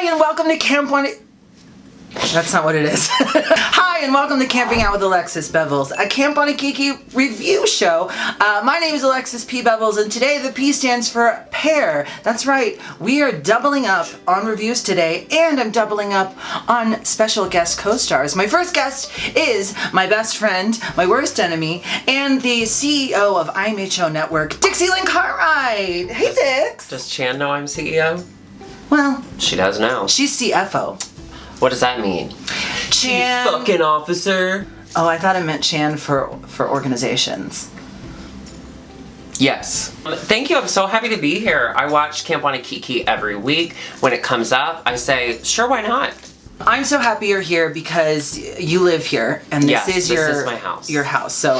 Hi and welcome to Camp Wannakiki. That's not what it is. Hi and welcome to Camping Out with Alexis Bevels, a Camp Wannakiki review show. My name is Alexis P. Bevels, and today the P stands for pair. That's right, we are doubling up on reviews today, and I'm doubling up on special guest co-stars. My first guest is my best friend, my worst enemy, and the CEO of IMHO Network, Dixie Cartwright. Hey, Dix. Does Chan know I'm CEO? Well, She does now. she's CFO. What does that mean? Chan. Chief fucking officer. Oh, I thought it meant Chan for organizations. Yes. Thank you. I'm so happy to be here. I watch Camp Wannakiki every week. When it comes up, I say, sure, why not? I'm so happy you're here because you live here, and this is my house. Your house. So,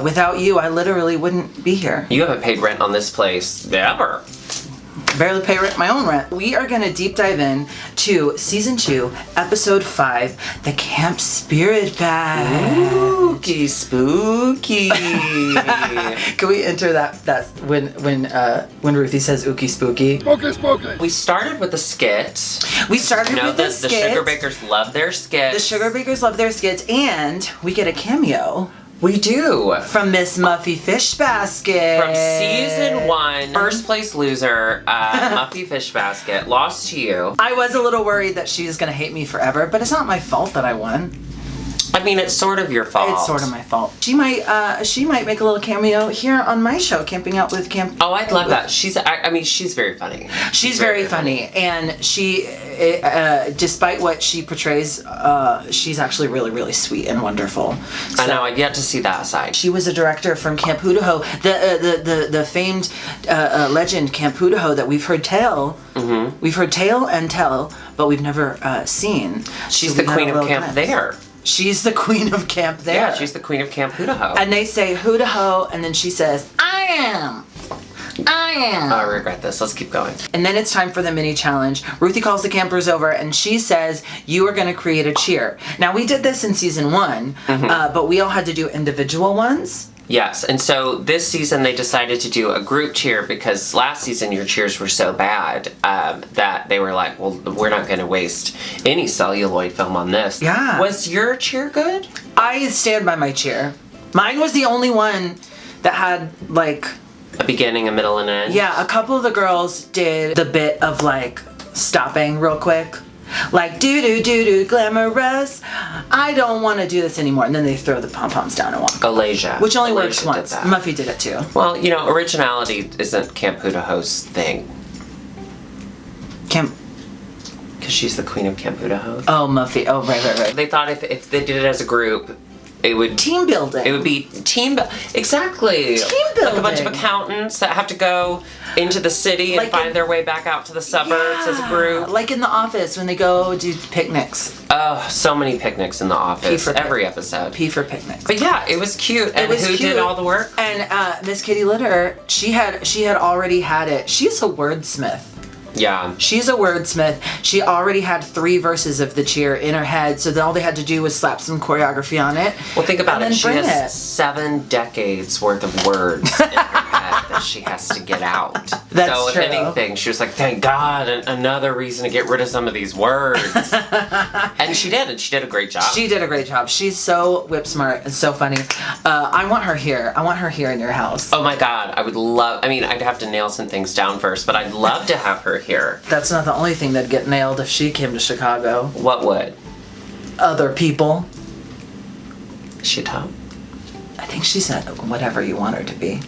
without you, I literally wouldn't be here. You haven't paid rent on this place ever. Barely pay my own rent. We are gonna deep dive in to season 2, episode 5, the Camp Spirit Bag. Spooky, spooky. Can we enter that when Ruthie says "ookie spooky"? Spooky, spooky. We started with a skit. We started with the skit. The Sugar Bakers love their skits. The Sugar Bakers love their skits, and we get a cameo. We do. From Miss Muffy Fish Basket. From season 1, first place loser, Muffy Fish Basket, lost to you. I was a little worried that she was gonna hate me forever, but it's not my fault that I won. I mean, it's sort of your fault. It's sort of my fault. She might make a little cameo here on my show, Camping Out with Camp. Oh, I'd love that. She's very funny. She's very funny, and she, despite what she portrays, she's actually really, really sweet and wonderful. So, I know. I've yet to see that side. she was a director from Camp Hudaho, the famed legend Camp Hudaho that we've heard tell. Mm-hmm. We've heard tale and tell, but we've never seen. She's the queen of Camp there. She's the queen of Camp there. Yeah, she's the queen of Camp Hudaho. And they say Hudaho, and then she says, I am. I regret this. Let's keep going. And then it's time for the mini challenge. Ruthie calls the campers over, and she says, you are going to create a cheer. Now, we did this in season 1, but we all had to do individual ones. Yes, and so this season they decided to do a group cheer because last season your cheers were so bad that they were like, well, we're not going to waste any celluloid film on this. Yeah. Was your cheer good? I stand by my cheer. Mine was the only one that had, like... A beginning, a middle, and an end? Yeah, a couple of the girls did the bit of, like, stopping real quick. Like, do-do-do-do, glamorous. I don't want to do this anymore. And then they throw the pom-poms down and walk. Alasia. Which only Alasia works once. did that. Muffy did it too. Well, you know, originality isn't Camp Hudaho's thing. Camp... Because she's the queen of Camp Hudaho. Oh, Muffy. Oh, right. They thought if they did it as a group, it would... Team building. It would be exactly. Team building. Like a bunch of accountants that have to go into the city and Like find their way back out to the suburbs as a group. Like in The Office when they go do picnics. Oh, so many picnics in the office. Every episode. P for picnics. But yeah, it was cute. And who did all the work? And Miss Kitty Litter, she had already had it. She's a wordsmith. Yeah. She's a wordsmith. She already had 3 verses of the cheer in her head, so all they had to do was slap some choreography on it. Well, think about it. She bring has 7 decades worth of words in her head that she has to get out. That's so, true. if anything, she was like, thank God, another reason to get rid of some of these words. And she did, and she did a great job. She did a great job. She's so whip smart and so funny. I want her here. I want her here in your house. Oh my God, I'd have to nail some things down first, but I'd love to have her here. That's not the only thing that'd get nailed if she came to Chicago. What would? Other people. Is she top? I think she's whatever you want her to be.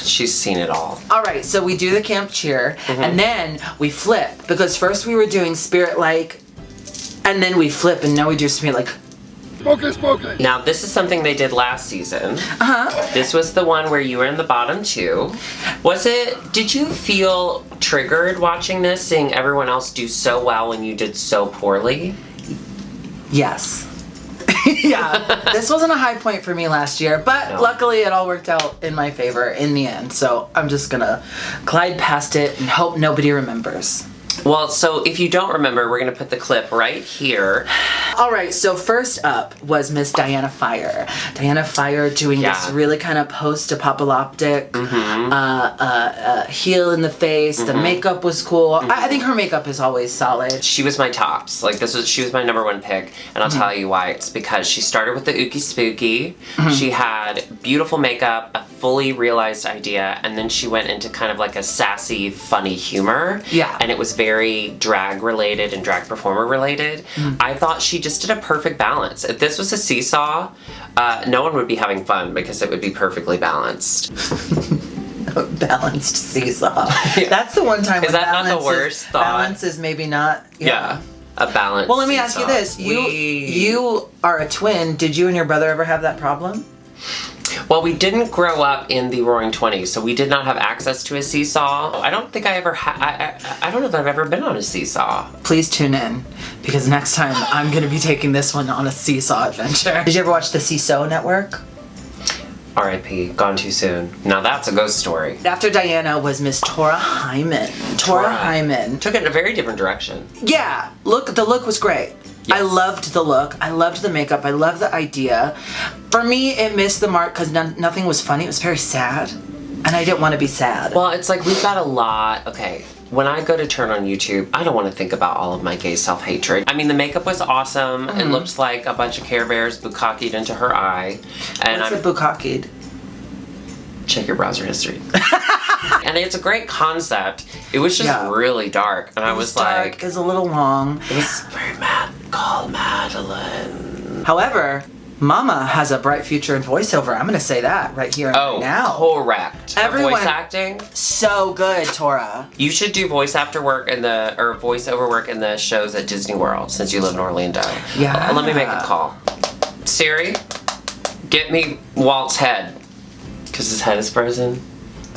She's seen it all. All right, so we do the camp cheer, and then we flip, because first we were doing spirit-like, and then we flip, and now we do spirit-like. Spooky, spooky. Now, this is something they did last season. This was the one where you were in the bottom 2. Did you feel triggered watching this, seeing everyone else do so well when you did so poorly? Yes. Yeah, this wasn't a high point for me last year, but luckily it all worked out in my favor in the end, so I'm just gonna glide past it and hope nobody remembers. Well, so if you don't remember, we're going to put the clip right here. All right, so first up was Miss Diana Fire. Diana Fire doing this really kind of post-apocalyptic heel in the face. The makeup was cool. I think her makeup is always solid. She was my tops. Like, she was my number one pick, and I'll tell you why. It's because she started with the Ookie Spooky. She had beautiful makeup, a fully realized idea, and then she went into kind of like a sassy, funny humor. Yeah. And it was very drag related and drag performer related. I thought she just did a perfect balance. If this was a seesaw, no one would be having fun because it would be perfectly balanced. Balanced seesaw. Yeah. That's the one time. Is that not the worst thought? Balance is maybe not. Yeah. A balance. Well, let me ask you this: you are a twin. Did you and your brother ever have that problem? Well, we didn't grow up in the Roaring 20s, so we did not have access to a seesaw. I don't think I ever I don't know that I've ever been on a seesaw. Please tune in, because next time I'm going to be taking this one on a seesaw adventure. Did you ever watch the Seesaw Network? R.I.P. Gone too soon. Now that's a ghost story. After Diana was Miss Torah Hymen. Torah Hymen. Took it in a very different direction. Yeah, the look was great. Yes. I loved the look. I loved the makeup. I loved the idea. For me, it missed the mark because nothing was funny. It was very sad, and I didn't want to be sad. Well, it's like we've got a lot. Okay, when I go to turn on YouTube, I don't want to think about all of my gay self-hatred. I mean, the makeup was awesome. It looked like a bunch of Care Bears bukkakied into her eye. And What's a bukkakied? Check your browser history. And it's a great concept. It was just really dark, and I was like, it was a little long. It was very mad. Call Madeline. However, Mama has a bright future in voiceover. I'm gonna say that right here and right now. Correct. Everyone, voice acting, so good, Torah. You should do voiceover work in the shows at Disney World since you live in Orlando. Yeah. Let me make a call. Siri, get me Walt's head, because his head is frozen.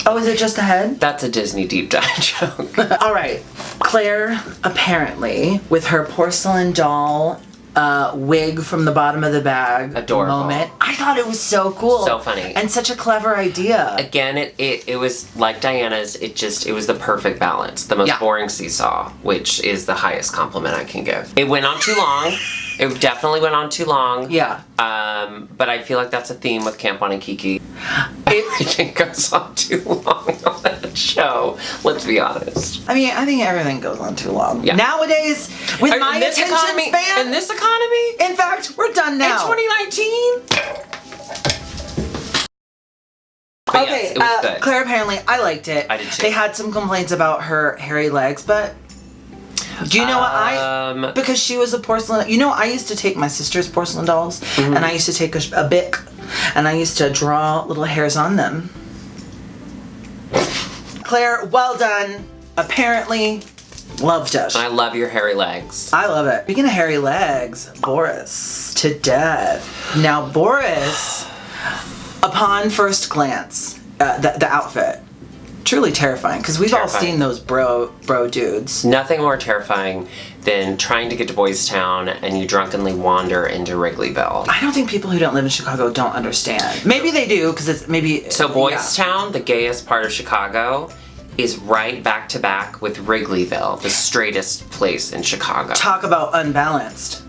Oh, is it just a head? That's a Disney deep dive joke. All right. Claire, apparently, with her porcelain doll wig from the bottom of the bag Adorable. Moment. I thought it was so cool. So funny. And such a clever idea. Again, it was like Diana's, it was the perfect balance. The most boring seesaw, which is the highest compliment I can give. It went on too long. It definitely went on too long. Yeah. But I feel like that's a theme with Camp Wannakiki. Everything goes on too long on that show. Let's be honest. I mean, I think everything goes on too long. Yeah. Nowadays, with my attention span. In this economy? In fact, we're done now. In 2019? But okay, yes, it was good. Claire, apparently, I liked it. I did too. They had some complaints about her hairy legs, but do you know what because she was a porcelain, I used to take my sister's porcelain dolls and I used to take a Bic and I used to draw little hairs on them. Claire, well done. Apparently, loved it. I love your hairy legs. I love it. Speaking of hairy legs, Boris to death. Now, Boris, upon first glance, the outfit, truly terrifying, because we've all seen those bro dudes. Nothing more terrifying than trying to get to Boys Town and you drunkenly wander into Wrigleyville. I don't think people who don't live in Chicago don't understand. Maybe they do, because it's maybe... So Boys Town, the gayest part of Chicago, is right back to back with Wrigleyville, the straightest place in Chicago. Talk about unbalanced.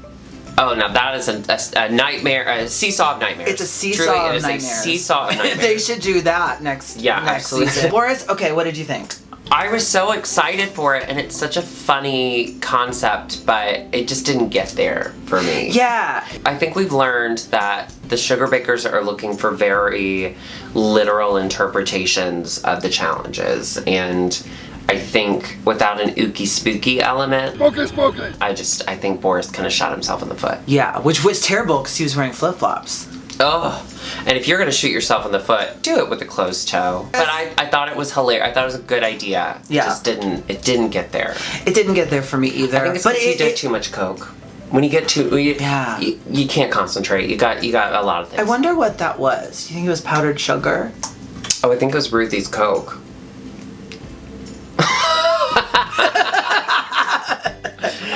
Oh, now that is a nightmare, a seesaw of nightmares. It's a seesaw of nightmares. A seesaw of nightmares. They should do that next season. Boris, okay, what did you think? I was so excited for it, and it's such a funny concept, but it just didn't get there for me. Yeah. I think we've learned that the sugar bakers are looking for very literal interpretations of the challenges, and I think without an ookie spooky element, I think Boris kind of shot himself in the foot. Yeah, which was terrible because he was wearing flip-flops. Oh, and if you're gonna shoot yourself in the foot, do it with a closed toe. But I thought it was hilarious. I thought it was a good idea. Yeah. It didn't get there. It didn't get there for me either. I think it's because you did too much coke. When you get too, you can't concentrate. You got a lot of things. I wonder what that was. You think it was powdered sugar? Oh, I think it was Ruthie's Coke.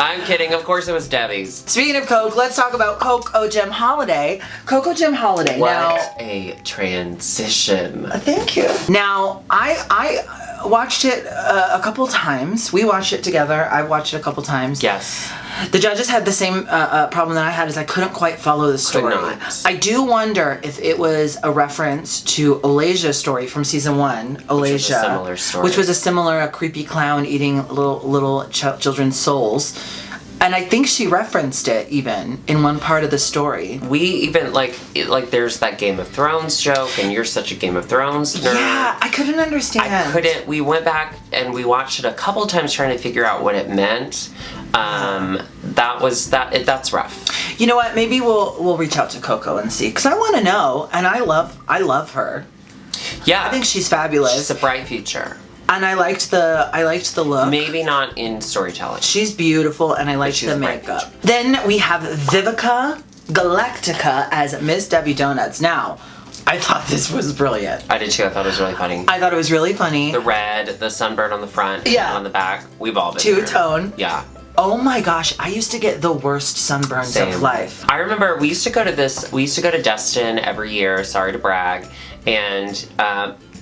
I'm kidding. Of course it was Debbie's. Speaking of Coke, let's talk about Coco Gem Holiday. Coco Gem Holiday. What a transition. Thank you. Now, I watched it a couple times. We watched it together. I watched it a couple times. Yes. The judges had the same problem that I had, is I couldn't quite follow the story. Could not. I do wonder if it was a reference to Alasia's story from season 1. Alasia. Which was a similar story. Which was a creepy clown eating little children's souls. And I think she referenced it even in one part of the story. We even, like there's that Game of Thrones joke, and you're such a Game of Thrones nerd. Yeah, I couldn't understand. We went back and we watched it a couple times trying to figure out what it meant. That's rough. You know what? Maybe we'll reach out to Coco and see, because I want to know, and I love her. Yeah. I think she's fabulous. She's a bright future. And I liked the look. Maybe not in storytelling. She's beautiful, and I liked the makeup. Then we have Vivica Galactica as Miss Debbie Donuts. Now, I thought this was brilliant. I did too. I thought it was really funny. I thought it was really funny. The red, the sunburn on the front, yeah, on the back. We've all been there. Two-tone. Yeah. Oh my gosh, I used to get the worst sunburns of life. I remember we used to go to Destin every year, sorry to brag, and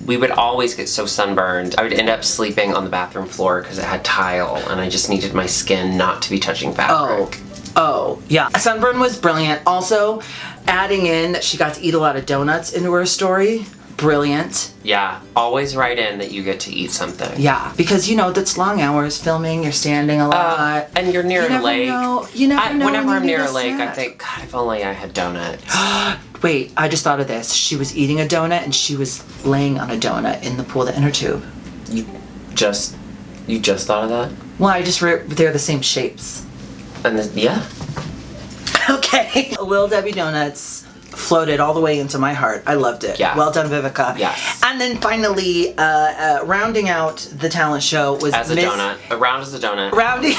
we would always get so sunburned. I would end up sleeping on the bathroom floor because it had tile, and I just needed my skin not to be touching fabric. Oh, yeah. Sunburn was brilliant. Also, adding in that she got to eat a lot of donuts into her story. Brilliant. Yeah, always write in that you get to eat something. Yeah, because that's long hours filming, you're standing a lot. And you're near a lake. You never know. Whenever I'm near a lake, I think, God, if only I had donuts. Wait, I just thought of this. She was eating a donut and she was laying on a donut in the pool, the inner tube. You just thought of that? Well, they're the same shapes. And yeah. Okay. Little Debbie Donuts floated all the way into my heart. I loved it. Yeah. Well done, Vivica. Yes. And then finally, rounding out the talent show was donut. Round as a donut. Rounding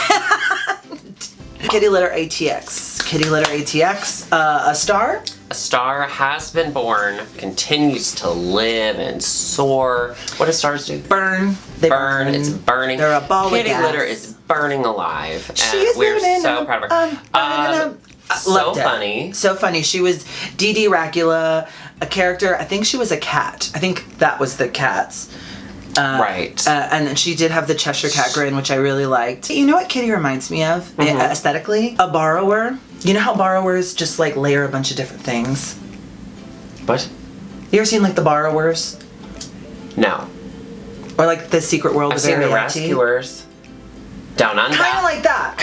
Kitty Litter ATX. Kitty Litter ATX. A star? A star has been born, continues to live and soar. What do stars do? Burn. They burn. It's burning. They're a ball Kitty of gas. Litter is burning alive. She's we're so proud of her. So funny. So funny. She was Dee Dee Racula, a character. I think she was a cat. I think that was the cats. Right. And then she did have the Cheshire Cat grin, which I really liked. You know what Kitty reminds me of, aesthetically? A borrower. You know how borrowers just layer a bunch of different things? What? You ever seen The Borrowers? No. Or The Secret World I've of seen The Ariadne? Rescuers. Down Under. Kind of like that.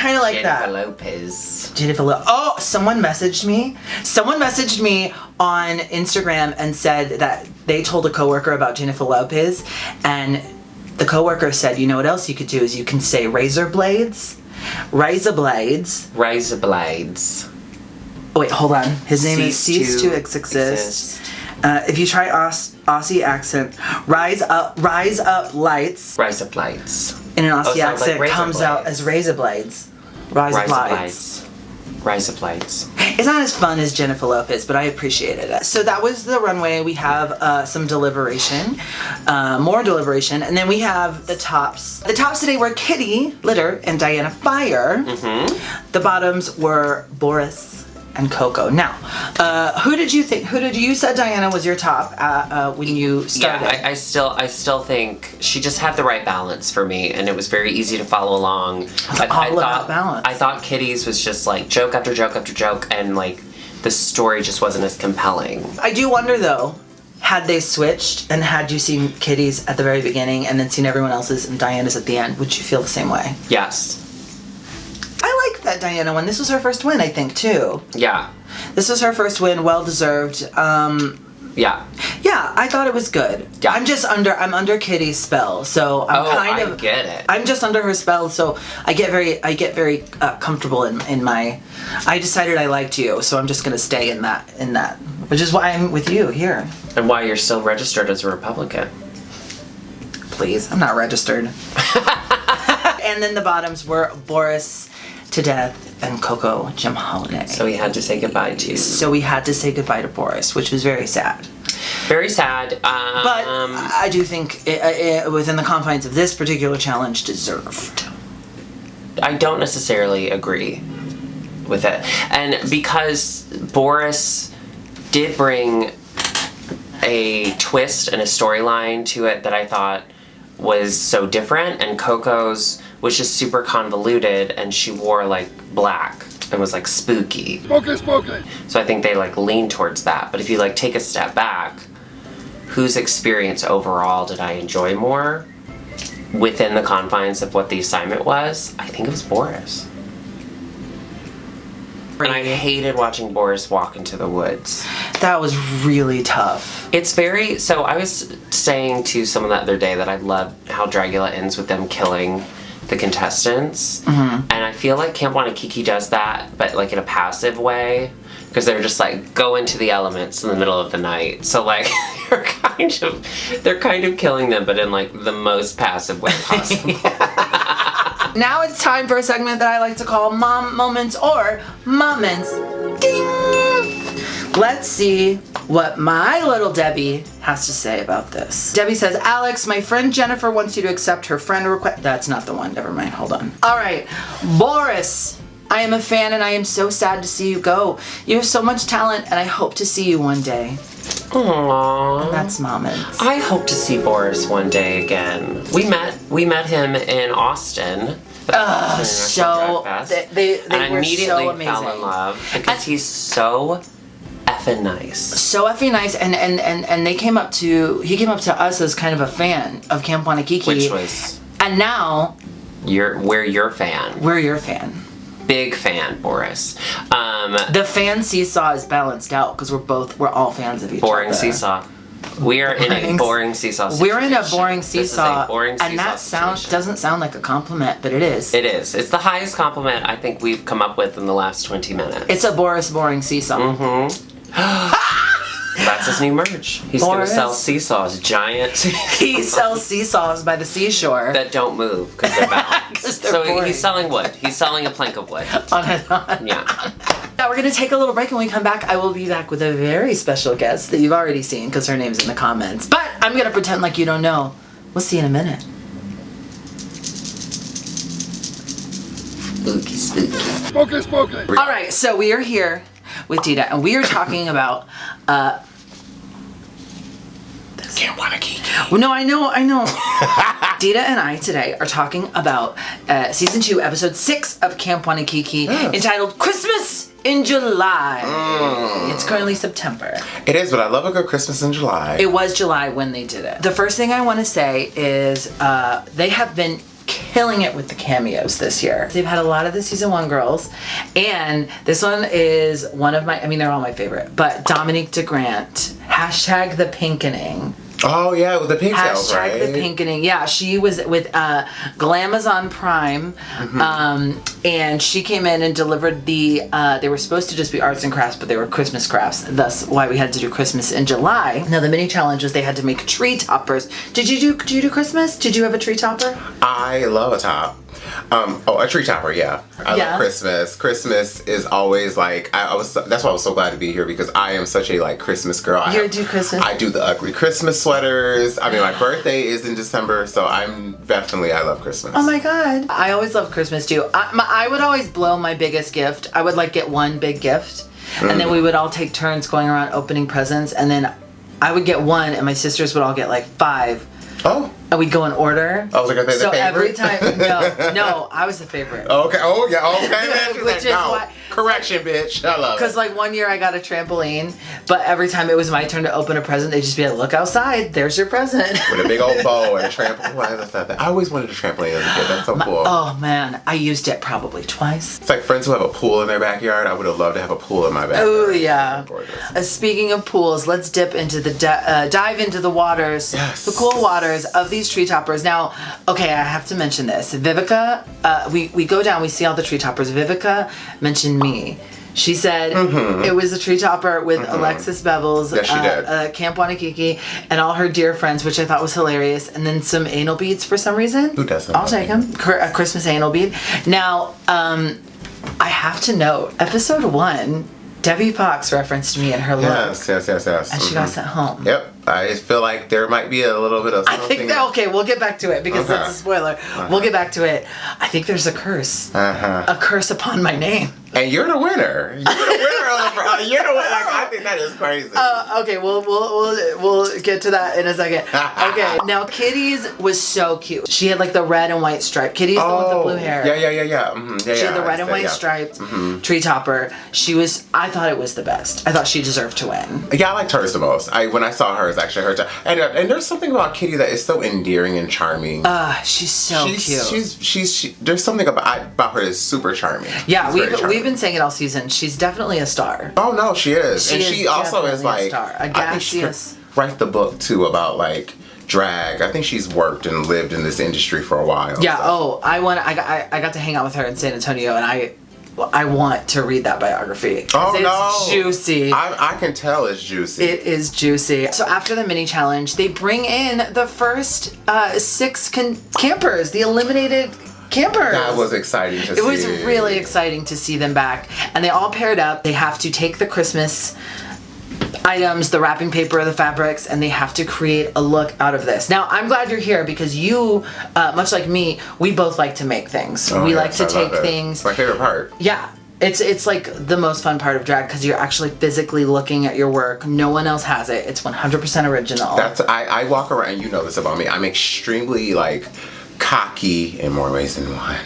Jennifer Lopez. Oh, someone messaged me. Someone messaged me on Instagram and said that they told a coworker about Jennifer Lopez, and the coworker said, you know what else you could do is you can say razor blades. Razor blades. Razor blades. Oh, wait, hold on. His name is Cease to Exist. If you try Aussie accent, rise up lights. Rise up lights. In an Aussie accent, comes out as razor blades. Rise up lights. Rise up lights. It's not as fun as Jennifer Lopez, but I appreciated it. So that was the runway. We have some deliberation, more deliberation, and then we have the tops. The tops today were Kitty Litter and Diana Fire. Mm-hmm. The bottoms were Boris and Coco. Now, who did you said Diana was your top when you started? Yeah, I still think she just had the right balance for me, and it was very easy to follow along. It's all about balance. I thought Kitty's was just joke after joke after joke, and the story just wasn't as compelling. I do wonder though, had they switched and had you seen Kitty's at the very beginning and then seen everyone else's and Diana's at the end, would you feel the same way? Yes. I like that Diana one. This was her first win, I think, too. Yeah. This was her first win, well deserved. Yeah. Yeah, I thought it was good. Yeah. I'm under Kitty's spell, so I get it. I'm just under her spell, so I get very comfortable in my. I decided I liked you, so I'm just gonna stay in that, which is why I'm with you here. And why you're still registered as a Republican. Please, I'm not registered. And then the bottoms were Boris to Death and Coco Jim Holiday. So we had to say goodbye to Boris, which was very sad. Very sad. But I do think it, within the confines of this particular challenge, deserved. I don't necessarily agree with it. And because Boris did bring a twist and a storyline to it that I thought was so different, and Coco's was just super convoluted, and she wore like black and was like spooky. Spooky. So I think they like lean towards that. But if you like take a step back, whose experience overall did I enjoy more within the confines of what the assignment was? I think it was Boris. And I hated watching Boris walk into the woods. That was really tough. It's very... So I was saying to someone the other day that I love how Dragula ends with them killing the contestants. And I feel like Camp Wannakiki does that, but like in a passive way. Because they're just like, go into the elements in the middle of the night. So like, they're kind of killing them, but in like the most passive way possible. Now it's time for a segment that I like to call Mom Moments or Moments. Ding! Let's see what my little Debbie has to say about this. Debbie says, Alex, my friend Jennifer wants you to accept her friend request. That's not the one. Never mind. Hold on. All right. Boris, I am a fan and I am so sad to see you go. You have so much talent and I hope to see you one day. Aww. And that's Moments. I hope to see Boris one day again. We met him in Austin. So they and I were immediately so amazing. fell in love because he's so effing nice. So effing nice, and he came up to us as kind of a fan of Camp Wannakiki. Which was... And now... We're your fan. We're your fan. Big fan, Boris. The fan seesaw is balanced out because we're all fans of each other. Boring seesaw. We are in a boring seesaw situation. We're in a boring seesaw. This is a boring seesaw and that situation. doesn't sound like a compliment, but it is. It is. It's the highest compliment I think we've come up with in the last 20 minutes. It's a Boris boring seesaw. That's his new merch. He's going to sell seesaws, giant. He sells seesaws by the seashore. That don't move because they're balanced. They're so boring. he's selling wood. He's selling a plank of wood. On. Yeah. Now we're going to take a little break, and when we come back, I will be back with a very special guest that you've already seen because her name's in the comments. But I'm going to pretend like you don't know. We'll see you in a minute. Spooky. Spooky. All right, so we are here with Dida, and we are talking about Camp Wannakiki. well, no, I know. Dida and I today are talking about season 2, episode 6 of Camp Wannakiki, entitled Christmas in July. It's currently September. It is, but I love a good Christmas in July. It was July when they did it. The first thing I want to say is they have been killing it with the cameos this year. They've had a lot of the season 1 girls, and this one is one of my, I mean, they're all my favorite, but Dominique DeGrant, hashtag the pinkening. Oh yeah, with the pigtails, Hashtag right? the pinkening. Yeah, she was with Glamazon Prime, and she came in and delivered the. They were supposed to just be arts and crafts, but they were Christmas crafts. Thus, why we had to do Christmas in July. Now, the mini challenge was they had to make tree toppers. Did you do Christmas? Did you have a tree topper? I love a top. A tree topper, yeah. I love Christmas. Christmas is always like that's why I was so glad to be here because I am such a like Christmas girl. You do Christmas? I do the ugly Christmas sweaters. I mean, my birthday is in December, so I love Christmas. Oh my god. I always love Christmas too. I would always blow my biggest gift. I would like get one big gift, and then we would all take turns going around opening presents, and then I would get one and my sisters would all get like 5. Oh. And we'd go in order. I was like, are they the so favorite? Every time, no, I was the favorite. Okay. Oh yeah. Okay. Which is why. Correction, bitch. I love it. Because like one year I got a trampoline, but every time it was my turn to open a present, they'd just be like, "Look outside, there's your present." With a big old bow and a trampoline. I always wanted a trampoline as a kid. That's so cool. Oh man, I used it probably twice. It's like friends who have a pool in their backyard. I would have loved to have a pool in my backyard. Oh yeah. Speaking of pools, let's dip into the dive into the waters, the cool waters of these tree toppers. Now, okay, I have to mention this. Vivica, we go down, we see all the tree toppers. Vivica mentioned me. She said it was a tree topper with Alexis Bevels, yes, she did. Camp Wannakiki, and all her dear friends, which I thought was hilarious. And then some anal beads for some reason. Who doesn't? I'll take them. A Christmas anal bead. Now, I have to note, episode 1, Debbie Fox referenced me in her look. Yes. And she got sent home. Yep. I just feel like there might be a little bit of something. I think that, okay, we'll get back to it because that's a spoiler. We'll get back to it. I think there's a curse. A curse upon my name. And you're the winner. You're the winner on the you're the winner. Like, I think that is crazy. Okay, we'll get to that in a second. Okay, now Kitty's was so cute. She had like the red and white stripe. Kitty's the one with the blue hair. Yeah. Mm-hmm. Yeah, she had the red and white striped tree topper. I thought it was the best. I thought she deserved to win. Yeah, I liked hers the most. When I saw her, it's actually her time. And there's something about Kitty that is so endearing and charming. She's so cute. There's something about her that's super charming. Yeah, we've been saying it all season. She's definitely a star. Oh no, she is. She also is like a star. A gaseous. Write the book too about like drag. I think she's worked and lived in this industry for a while. Yeah. So. I got to hang out with her in San Antonio, and I want to read that biography. It's juicy. I can tell it's juicy. It is juicy. So after the mini challenge, they bring in the first 6 campers, the eliminated campers. That was exciting to see. It was really exciting to see them back. And they all paired up. They have to take the Christmas items, the wrapping paper, the fabrics, and they have to create a look out of this. Now, I'm glad you're here because you, much like me, we both like to make things. We like to take things. It's my favorite part. Yeah. It's like the most fun part of drag because you're actually physically looking at your work. No one else has it. It's 100% original. I walk around, and you know this about me. I'm extremely like cocky in more ways than one,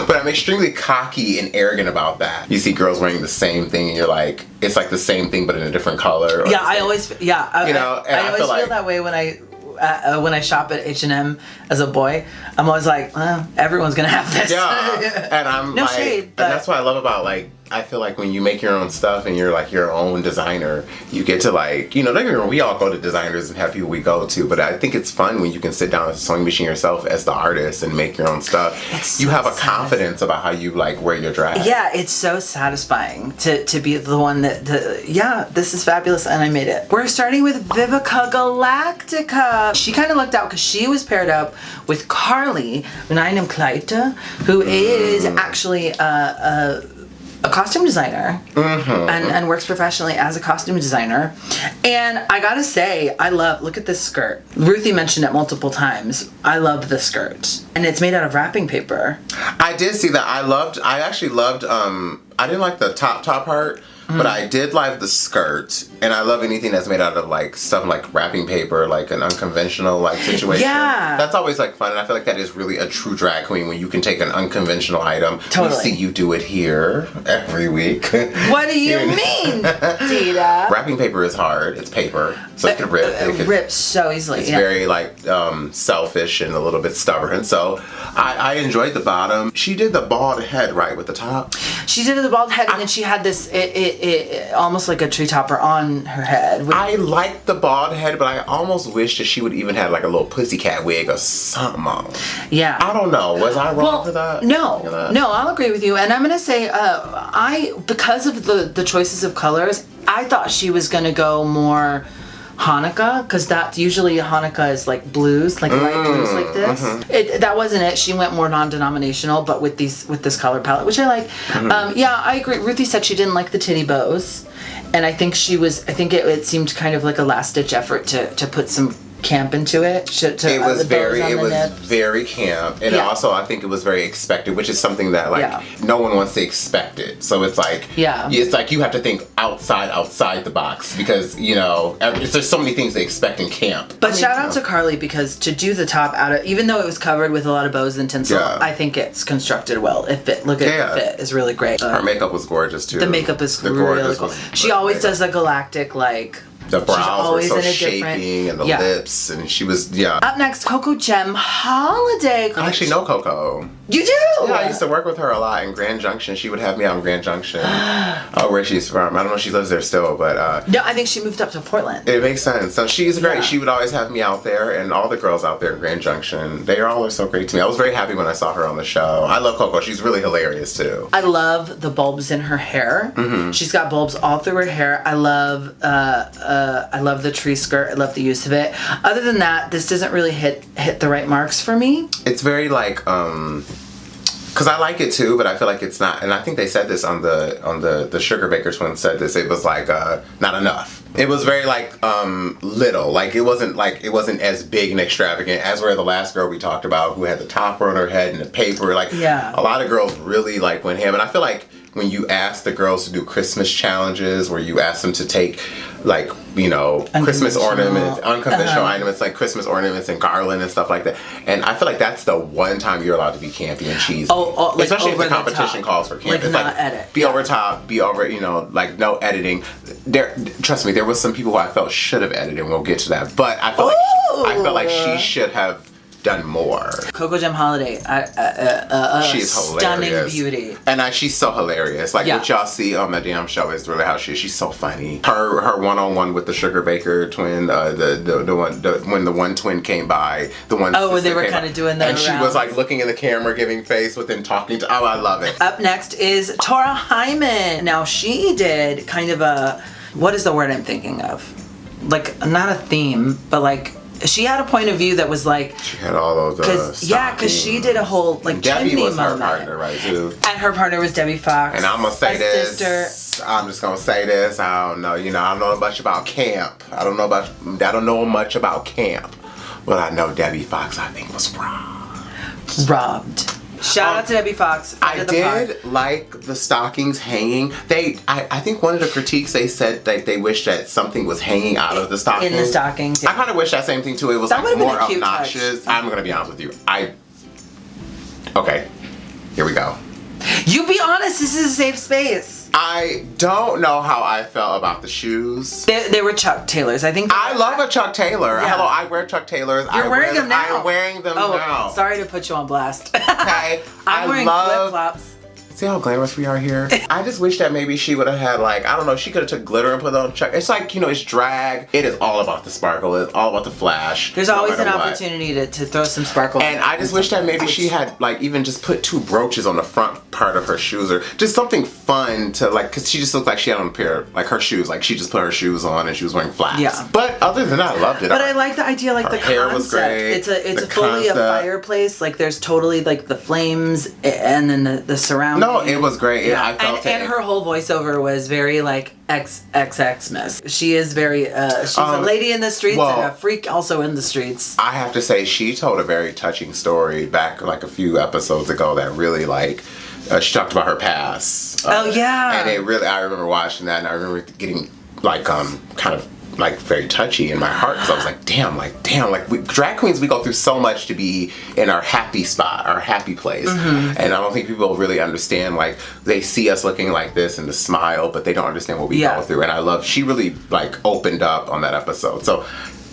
but I'm extremely cocky and arrogant about that. You see girls wearing the same thing and you're like, it's like the same thing but in a different color. Yeah, I always feel like that way when I shop at H&M as a boy. I'm always like, well, everyone's gonna have this. Yeah, and I'm no like, shade, but and that's what I love about like. I feel like when you make your own stuff and you're like your own designer, you get to like, don't get me wrong, we all go to designers and have people we go to, but I think it's fun when you can sit down at the sewing machine yourself as the artist and make your own stuff. You have a confidence about how you like wear your dress. Yeah, it's so satisfying to be the one that, this is fabulous and I made it. We're starting with Vivica Galactica. She kind of lucked out because she was paired up with Carly, who is actually a costume designer and works professionally as a costume designer. And I gotta say, look at this skirt. Ruthie mentioned it multiple times. I love this skirt. And it's made out of wrapping paper. I did see that. I actually loved, I didn't like the top part, but I did like the skirt. And I love anything that's made out of like some like wrapping paper, like an unconventional like situation. Yeah. That's always like fun. And I feel like that is really a true drag queen when you can take an unconventional item. Totally. We see you do it here every week. What do you mean, Dida? Wrapping paper is hard. It's paper. So it can rip. It rips so easily. It's very like selfish and a little bit stubborn. So I enjoyed the bottom. She did the bald head right with the top. She did the bald head and then she had this it almost like a tree topper on her head. I liked the bald head, but I almost wish that she would even have like a little pussycat wig or something on. Yeah. I don't know. Was I wrong for that? No, I'll agree with you. And I'm gonna say, because of the choices of colors, I thought she was gonna go more Hanukkah, because that's usually Hanukkah is like blues, like light blues like this. That wasn't it. She went more non-denominational, but with this color palette, which I like. Yeah, I agree. Ruthie said she didn't like the titty bows, and I think it seemed kind of like a last-ditch effort to put some camp into it. It was very camp, and also I think it was very expected, which is something that like no one wants to expect it. So it's like it's like you have to think outside the box because there's so many things they expect in camp. But shout out to Carly because to do the top out of, even though it was covered with a lot of bows and tinsel, I think it's constructed well. It fit. Look at the fit is really great. Her makeup was gorgeous too. The makeup is really cool. She always does a galactic like. The brows were so shaping and the lips, and she was, Up next, Coco Gem Holiday. I actually know Coco. You do? Yeah, I used to work with her a lot in Grand Junction. She would have me out in Grand Junction. Where she's from. I don't know if she lives there still, but... no, I think she moved up to Portland. It makes sense. So she's great. Yeah. She would always have me out there, and all the girls out there in Grand Junction, they all are so great to me. I was very happy when I saw her on the show. I love Coco. She's really hilarious, too. I love the bulbs in her hair. She's got bulbs all through her hair. I love the tree skirt. I love the use of it. Other than that, this doesn't really hit the right marks for me. It's very like because I like it too, but I feel like it's not. And I think they said this on the Sugar Baker Twins said this. It was like not enough. It was very like little. Like it wasn't as big and extravagant as where the last girl we talked about who had the topper on her head and the paper. Like a lot of girls really like went ham, and I feel like when you ask the girls to do Christmas challenges, where you ask them to take, like, you know, Christmas ornaments, unconventional items like Christmas ornaments and garland and stuff like that. And I feel like that's the one time you're allowed to be campy and cheesy. Like especially if the competition calls for camp. Like, it's not like edit. be over top, be over, you know, like no editing. Trust me, there was some people who I felt should have edited, and we'll get to that. But I felt like she should have done more. Coco Gem Holiday, she's stunning hilarious. beauty, and she's so hilarious. Like what y'all see on the damn show is really how she is. She's so funny. Her one-on-one with the Sugar Baker twin, when the one twin came by, the one. Oh, they were kind of doing that, and she was like looking in the camera, giving face with them talking to. Oh, I love it. Up next is Torah Hymen. Now she did kind of a, what is the word I'm thinking of? Like not a theme, but like. She had a point of view that was like, she had all those because she did a whole like Debbie chimney was moment. Her partner, right, too. And her partner was Debbie Fox. And I'm gonna say this. Sister. I'm just gonna say this. I don't know. You know, I don't know much about camp. I don't know much about camp. But I know Debbie Fox, I think, was robbed. Shout out to Debbie Fox. I did like the stockings hanging. I think one of the critiques, they said that they wish that something was hanging out of the stockings. In the stockings, yeah. I kind of wish that same thing too. It was that like more been a obnoxious. I'm gonna be honest with you. Okay, here we go. You be honest. This is a safe space. I don't know how I felt about the shoes. They were Chuck Taylors. I think. I love a Chuck Taylor. Yeah. Hello, I wear Chuck Taylors. You're wearing them now. I'm wearing them now. Sorry to put you on blast. Okay. I'm wearing flip-flops. See how glamorous we are here? I just wish that maybe she would have had, like, I don't know, she could have took glitter and put it on Chuck. It's like, you know, it's drag. It is all about the sparkle. It's all about the flash. There's always an opportunity to throw some sparkle. And I just wish that maybe she had, like, even just put 2 brooches on the front part of her shoes, or just something fun to, like, because she just looked like she had on a pair, like, her shoes. Like, she just put her shoes on and she was wearing flats. Yeah. But other than that, I loved it. But I like the idea, like, the hair concept. was great. It's a fully a fireplace. Like, there's totally, like, the flames and then the surrounding. No, it was great. Yeah. I felt and her whole voiceover was very like Xmas. She is very she's a lady in the streets and a freak also in the streets. I have to say, she told a very touching story back like a few episodes ago that really like she talked about her past. Oh yeah. And it really, I remember watching that, and I remember getting like kind of like very touchy in my heart, because I was like, damn, like drag queens, we go through so much to be in our happy spot, our happy place. And I don't think people really understand, like, they see us looking like this and the smile, but they don't understand what we go through. And she really like opened up on that episode. So,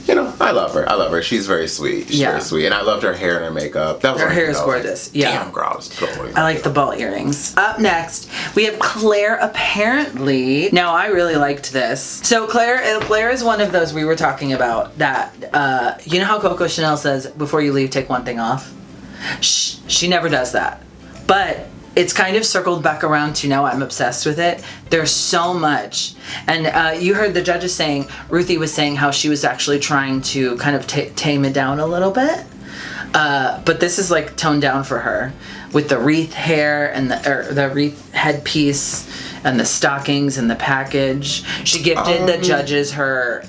you know, I love her. She's very sweet. She's very sweet. And I loved her hair and her makeup. That was her hair is gorgeous. Like, damn, girl, I was totally. I like the ball earrings. Up next, we have Claire apparently. Now, I really liked this. So Claire is one of those we were talking about that, you know how Coco Chanel says, before you leave, take one thing off? She never does that. But it's kind of circled back around to now I'm obsessed with it. There's so much. And you heard the judges saying, Ruthie was saying how she was actually trying to kind of tame it down a little bit. But this is like toned down for her with the wreath hair and the wreath headpiece and the stockings and the package. She gifted the judges her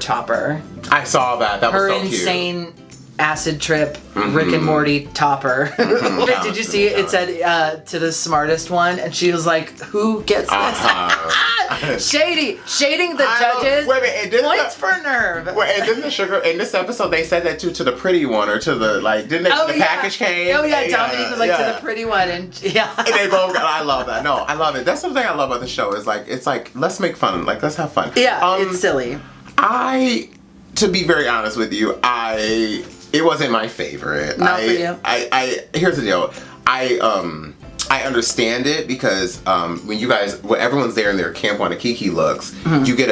topper. I saw that. That was so cute. Her insane acid trip Rick and Morty topper. Did you see it? It said to the smartest one, and she was like, who gets this? Shading the judges. Wait a minute, points for nerve. Wait, and didn't the sugar in this episode they said that to the pretty one, or to the like, didn't they? The package came. Oh yeah, Dominique was like to the pretty one, and and they both got. I love that. No, I love it. That's something I love about the show. Is like, it's like, let's make fun. Like, let's have fun. Yeah, it's silly. To be very honest with you, it wasn't my favorite. Not for you. Here's the deal. I understand it, because when you guys, when everyone's there in their Camp Wannakiki looks, you get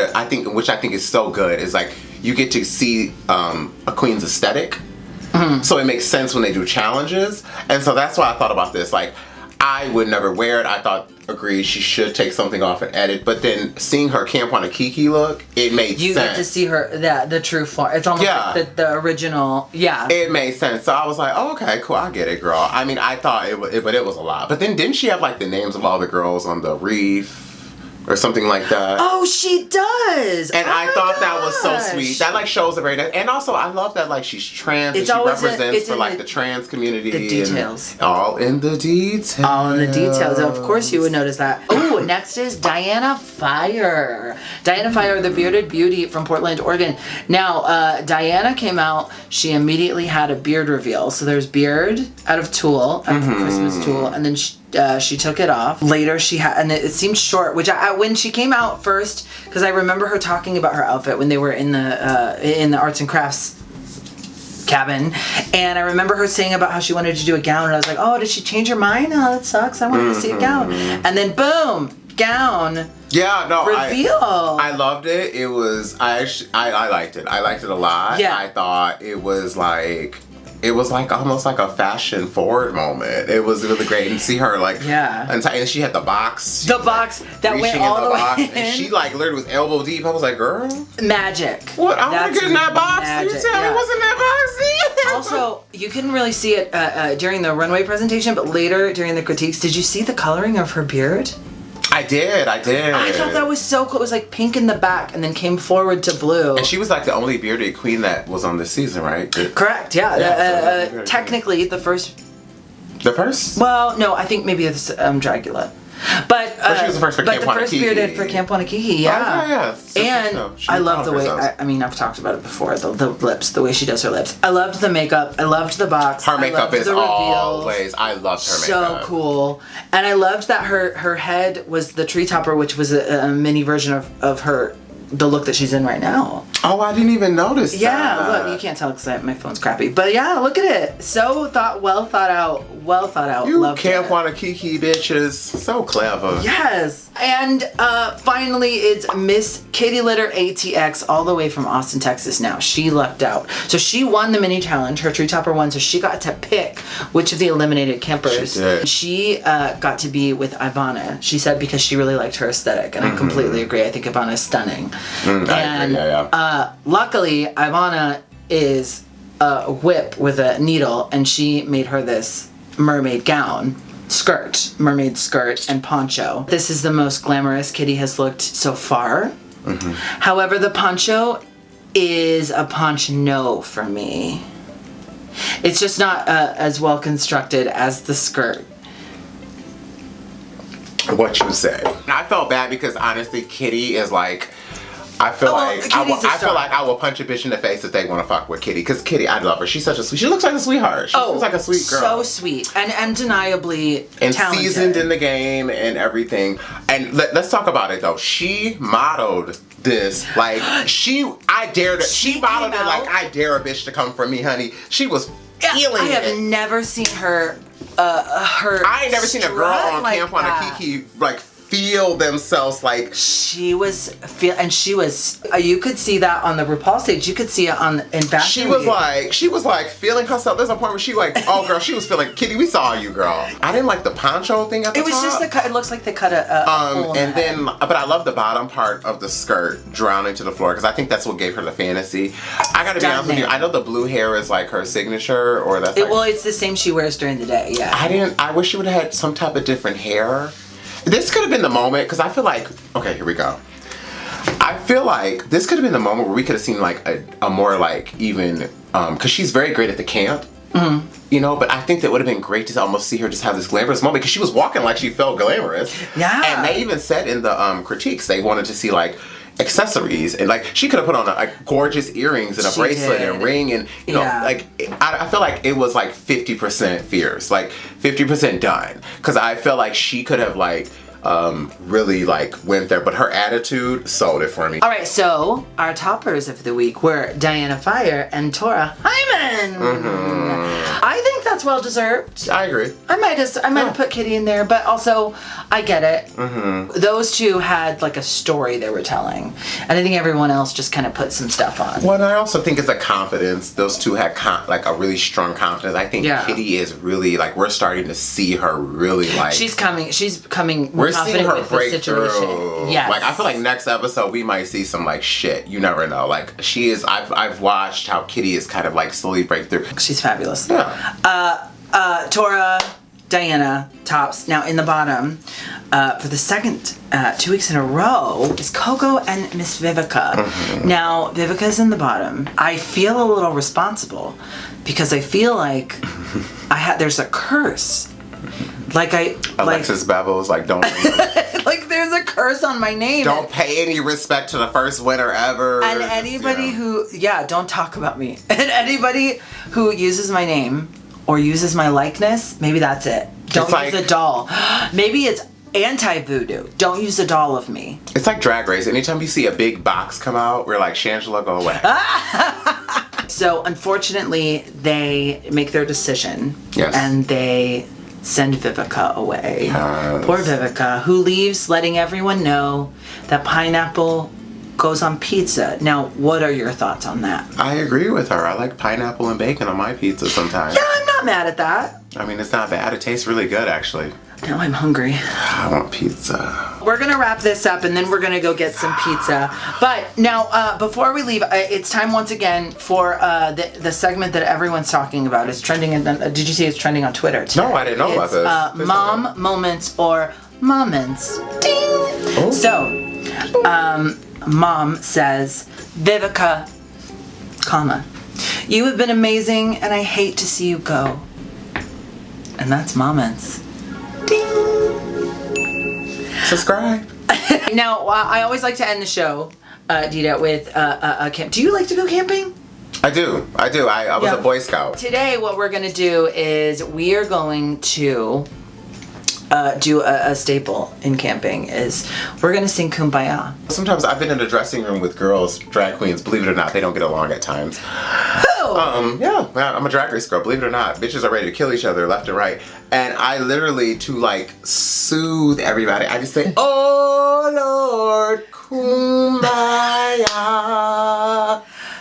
which I think is so good, is like, you get to see a queen's aesthetic. So it makes sense when they do challenges. And so that's why I thought about this. Like, I would never wear it. I thought, agreed, she should take something off and edit. But then seeing her Camp Wannakiki look, it made sense. You get to see her, the true form. It's almost like the original, It made sense. So I was like, oh, okay, cool, I get it, girl. I mean, I thought but it was a lot. But then didn't she have like the names of all the girls on the wreath? or something like that. Oh, she does. And I thought that was so gosh. sweet. That like shows a very nice. And also, I love that like she's trans and she represents for like the trans community. The details. And all in the details. All in the details. Of course, you would notice that. Oh, next is Diana Fire. Diana Fire, the bearded beauty from Portland, Oregon. Now, Diana came out. She immediately had a beard reveal. So there's beard out of tulle, out of Christmas tulle, and then she took it off. Later, she had, and it seemed short. Which when she came out first, because I remember her talking about her outfit when they were in the arts and crafts cabin, and I remember her saying about how she wanted to do a gown, and I was like, oh, did she change her mind? Oh, that sucks. I wanted to see a gown, and then boom, gown. Yeah, no, reveal. I loved it. It was I liked it. I liked it a lot. Yeah. I thought it was like almost like a fashion forward moment. It was really great, and see her like and she had the box. The box that went all the way in. And she like literally was elbow deep. I was like, girl, magic. What? I want to get in that box. Magic. You tell me what's in that box. Also, you couldn't really see it during the runway presentation, but later during the critiques, did you see the coloring of her beard? I did. I thought that was so cool. It was like pink in the back and then came forward to blue. And she was like the only bearded queen that was on this season, right? Correct, yeah. So technically, the first... The first? Well, no, I think maybe it's Dracula. But she was the first for Camp the first Wannakiki. bearded for Camp Wannakiki, yeah. Oh, yeah. And I love the way, I mean, I've talked about it before, the lips, the way she does her lips. I loved the makeup. I loved the box. Her makeup is the always, I loved her makeup. So cool. And I loved that her head was the tree topper, which was a mini version of her, the look that she's in right now. Oh, I didn't even notice that. Yeah, look, you can't tell because my phone's crappy. But yeah, look at it. So well thought out. You loved Camp it. Wannakiki bitches. So clever. Yes. And finally, it's Miss Katie Litter ATX, all the way from Austin, Texas now. She lucked out. So she won the mini challenge. Her tree topper won, so she got to pick which of the eliminated campers. She did. She got to be with Ivana. She said because she really liked her aesthetic, and I completely agree. I think Ivana is stunning. I agree, yeah. Luckily, Ivana is a whip with a needle, and she made her this mermaid mermaid skirt and poncho. This is the most glamorous Kitty has looked so far. However, the poncho is a poncho for me. It's just not as well constructed as the skirt. What you said. I felt bad because honestly, Kitty is like, I feel like I will punch a bitch in the face if they want to fuck with Kitty. Because Kitty, I love her. She's such a sweet. She looks like a sweetheart. She looks like a sweet girl. So sweet and undeniably and talented. Seasoned in the game and everything. And let's talk about it though. She modeled this like she modeled it like I dare a bitch to come for me, honey. She was feeling it. I have never seen her. I ain't never seen a girl on like Camp Wannakiki like feel themselves like she was you could see that on the RuPaul stage. You could see it in Bachelor. She was like feeling herself. There's a point where she like, oh girl, she was feeling, Kitty, we saw you, girl. I didn't like the poncho thing at the top. It was just the cut. It looks like they cut a hole in the head. But I love the bottom part of the skirt drowning to the floor because I think that's what gave her the fantasy. I gotta be honest with you. I know the blue hair is like her signature, or that's well, it's the same she wears during the day. Yeah. I wish she would have had some type of different hair. This could have been the moment, because I feel like, okay, here we go. I feel like this could have been the moment where we could have seen like a more like even, because she's very great at the camp, you know, but I think that would have been great to almost see her just have this glamorous moment, because she was walking like she felt glamorous. Yeah. And they even said in the critiques, they wanted to see like accessories, and like she could have put on like gorgeous earrings and a bracelet and a ring, and you know, like I feel like it was like 50% fierce, like 50% done, because I feel like she could have like really like went there, but her attitude sold it for me. All right, so our toppers of the week were Diana Fire and Torah Hymen. I think that's well deserved. I agree. I might have put Kitty in there, but also I get it. Those two had like a story they were telling, and I think everyone else just kind of put some stuff on. Well, and I also think it's a confidence. Those two had like a really strong confidence. I think Kitty is really like, we're starting to see her really like she's coming. We're seeing her break through. Yes. Like I feel like next episode we might see some like shit. You never know. Like she is. I've watched how Kitty is kind of like slowly break through. She's fabulous. Yeah. Torah, Diana tops. Now in the bottom, for the second 2 weeks in a row, is Coco and Miss Vivica. Now Vivica's in the bottom. I feel a little responsible because I feel like there's a curse. Alexis Bevels, like don't like there's a curse on my name. Don't pay any respect to the first winner ever. And anybody who don't talk about me. And anybody who uses my name or uses my likeness, maybe that's it. Don't use a doll. Maybe it's anti-voodoo. Don't use a doll of me. It's like Drag Race. Anytime you see a big box come out, we're like, Shangela, go away. So unfortunately, they make their decision. Yes. And they send Vivica away. Yes. Poor Vivica, who leaves letting everyone know that pineapple goes on pizza. Now, what are your thoughts on that? I agree with her. I like pineapple and bacon on my pizza sometimes. Yeah, I'm not mad at that. I mean, it's not bad. It tastes really good, actually. Now I'm hungry. I want pizza. We're gonna wrap this up and then we're gonna go get some pizza. But now, before we leave, it's time once again for the segment that everyone's talking about. It's trending. Did you see it's trending on Twitter today? No, I didn't know about this. Mom moments or moments. Ding. Oh. So, Mom says, Vivica, comma, you have been amazing and I hate to see you go. And that's moments. Ding. Subscribe. Now, I always like to end the show, Dida, with a camp. Do you like to go camping? I do. I was a Boy Scout. Today, what we're going to do is we are going to do a staple in camping is we're going to sing Kumbaya. Sometimes I've been in the dressing room with girls, drag queens. Believe it or not, they don't get along at times. Yeah, I'm a drag race girl. Believe it or not, bitches are ready to kill each other left and right. And I literally, to like soothe everybody, I just say, "Oh Lord, Kumbaya."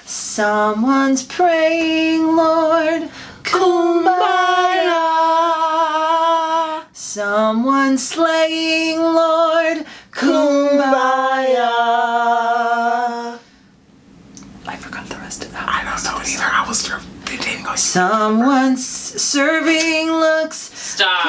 Someone's praying, Lord, Kumbaya. Someone's slaying, Lord, Kumbaya. I forgot the rest of that. I don't know either. I was pretending. Someone's serving looks Stop.